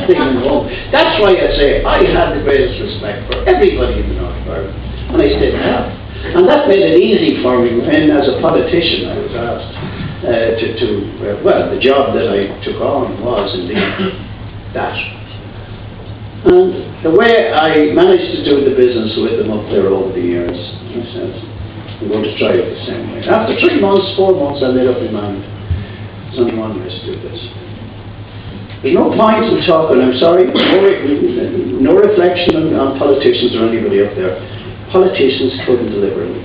bring them home. That's why I say I have the greatest respect for everybody in the North of Ireland, and I still have. And that made it easy for me when, as a politician, I was asked well, the job that I took on was indeed that. And the way I managed to do the business with them up there over the years, I said, I'm going to try it the same way. After 3 months, 4 months, I made up my mind. There's only one way to do this. There's no point in talking, I'm sorry, no reflection on politicians or anybody up there. Politicians couldn't deliver me.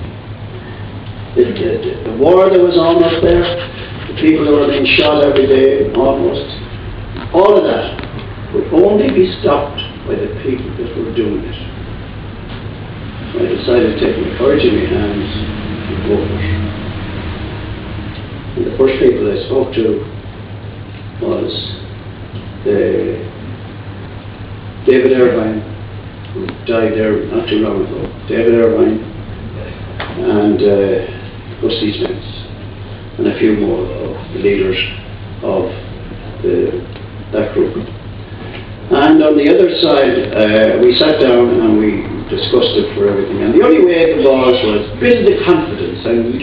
The war that was on up there, the people who were being shot every day, almost, all of that would only be stopped by the people that were doing it. I decided to take my courage in my hands and go for it. And the first people I spoke to was David Irvine, who died there not too long ago. David Irvine and Rusty Smith, and a few more of the leaders of that group. And on the other side, we sat down and we discussed it for everything. And the only way it was build the confidence and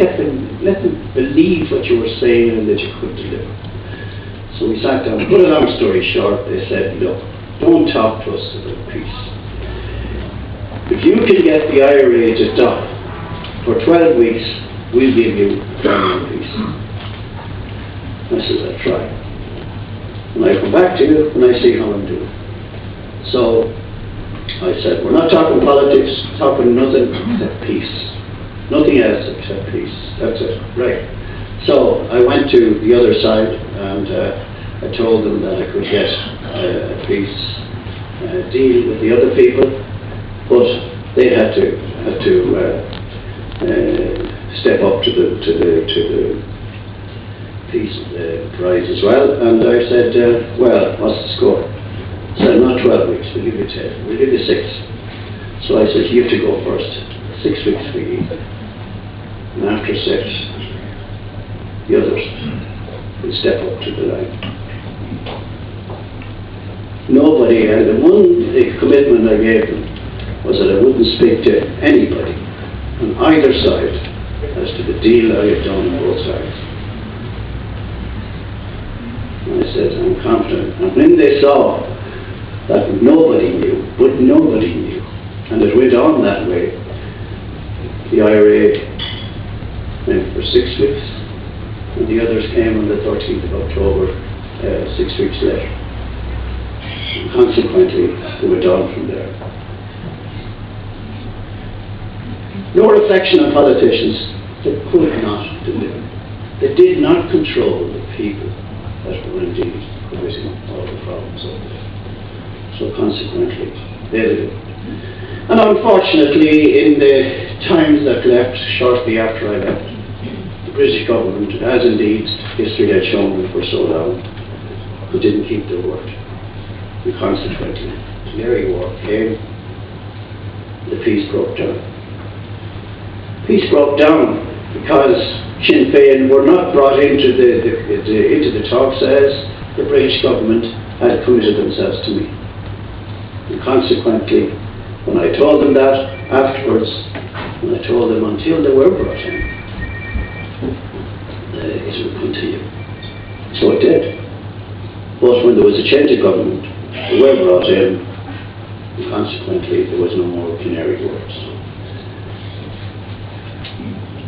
let them believe what you were saying and that you could deliver. So we sat down. Put a long story short, they said, look, don't talk to us about peace. If you can get the IRA to stop for 12 weeks, we'll give you permanent peace. I said, I'll try. And I come back to you and I see how I'm doing. So I said, we're not talking politics, talking nothing except peace. Nothing else except peace. That's it. Right. So I went to the other side and I told them that I could get a peace deal with the other people, but they had to step up to the peace prize as well. And I said, well, what's the score? I said, not 12 weeks, we'll give you 10, we'll give you 6. So I said, you have to go first. 6 weeks for you. And after 6, the others will step up to the line. Nobody, and the one commitment I gave them was that I wouldn't speak to anybody on either side as to the deal I had done on both sides. And I said, I'm confident. And when they saw that nobody knew, and it went on that way, the IRA went for 6 weeks, and the others came on the 13th of October, 6 weeks later. And consequently, they went on from there. No reflection on politicians. They could not deliver. They did not control the people that were indeed causing all the problems of it. So consequently, they did it. And unfortunately, in the times that left, shortly after I left, the British government, as indeed history had shown for so long, they didn't keep their word. And consequently, the Canary War came, the peace broke down. Peace broke down because Sinn Féin were not brought into the talks as the British government had committed themselves to me. And consequently, when I told them that afterwards, when I told them until they were brought in, it would continue. So it did. But when there was a change of government, they were brought in, and consequently there was no more Canary Wharfs.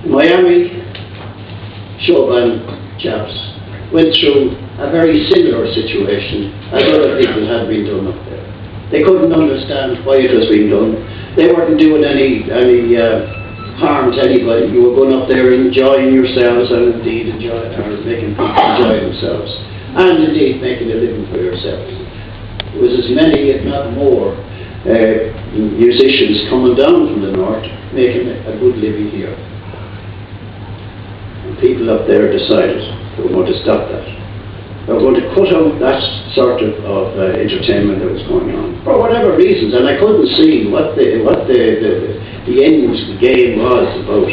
Miami Showband chaps went through a very similar situation as other people had been done up there. They couldn't understand why it was being done. They weren't doing any harm to anybody. You were going up there enjoying yourselves and indeed making people enjoy themselves and indeed making a living for yourselves. There was as many, if not more, musicians coming down from the north making a good living here. And people up there decided they were going to stop that. They were going to cut out that sort of entertainment that was going on for whatever reasons, and I couldn't see what the end game was about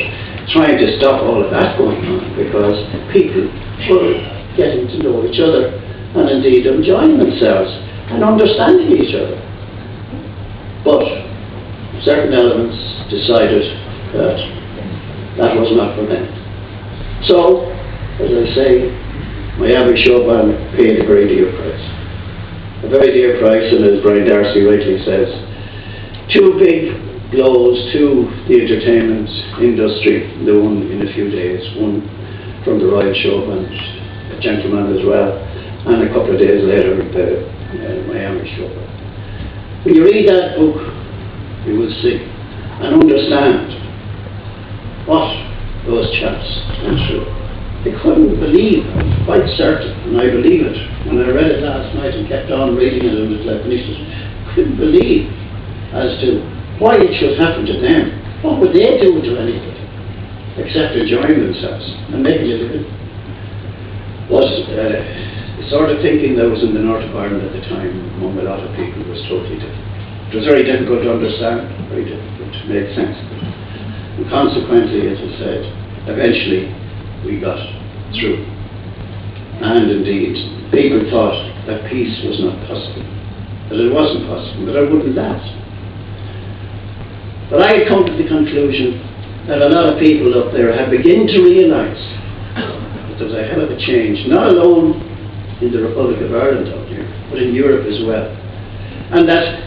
trying to stop all of that going on, because people were getting to know each other and indeed enjoying themselves. and understanding each other. But certain elements decided that that was not for them. So, as I say, Miami Showband paid a very dear price. A very dear price, and as Brian Darcy rightly says, two big blows to the entertainment industry, the one in a few days, one from the Royal Showband, a gentleman as well, and a couple of days later the Miami Showband. When you read that book, you will see and understand what those chaps went through. They couldn't believe it, I'm quite certain, and I believe it. When I read it last night and kept on reading it until I finished it, I couldn't believe as to why it should happen to them. What would they do to anybody except enjoying themselves and making a living? But the sort of thinking that was in the north of Ireland at the time among a lot of people was totally different. It was very difficult to understand, very difficult to make sense of it. And consequently, as I said, eventually we got through. And indeed, people thought that peace was not possible, that it wasn't possible, that it wouldn't last. But I had come to the conclusion that a lot of people up there had begun to realise that there was a hell of a change, not alone in the Republic of Ireland out here, but in Europe as well. And that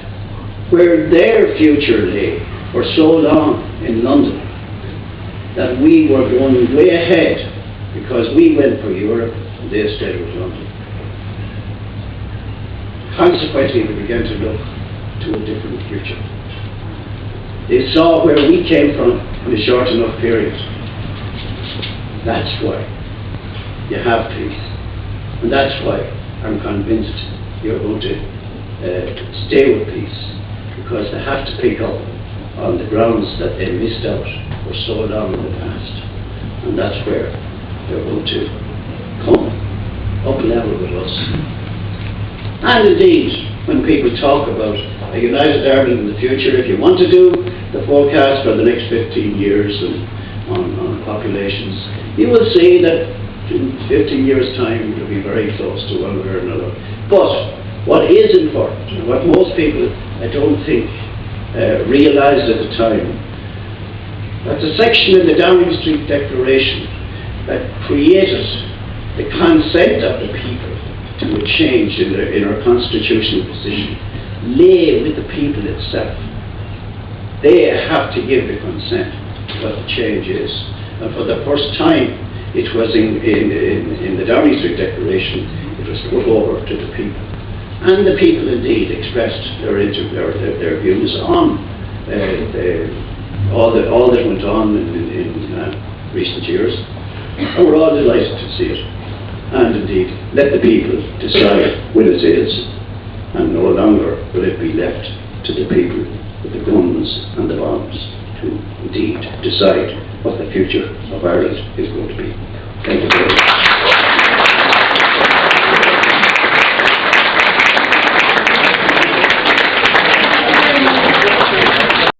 where their future lay for so long in London, that we were going way ahead because we went for Europe and they stayed with London. Consequently, we began to look to a different future. They saw where we came from in a short enough period. That's why you have peace. And that's why I'm convinced you're going to stay with peace, because they have to pick up on the grounds that they missed out for so long in the past. And that's where they're going to come up level with us. And indeed, when people talk about a united Ireland in the future, if you want to do the forecast for the next 15 years and on populations, you will see that in 15 years' time you'll be very close to one way or another. But what is important, and what most people, I don't think, realised at the time, that's a section in the Downing Street Declaration that created the consent of the people to a change in our constitutional position lay with the people itself. They have to give the consent to what the change is. And for the first time, it was in the Downing Street Declaration, it was put over to the people. And the people indeed expressed their views on all that went on in recent years. And we're all delighted to see it. And indeed, let the people decide when it is, and no longer will it be left to the people with the guns and the bombs to indeed decide what the future of Ireland is going to be. Thank you very much.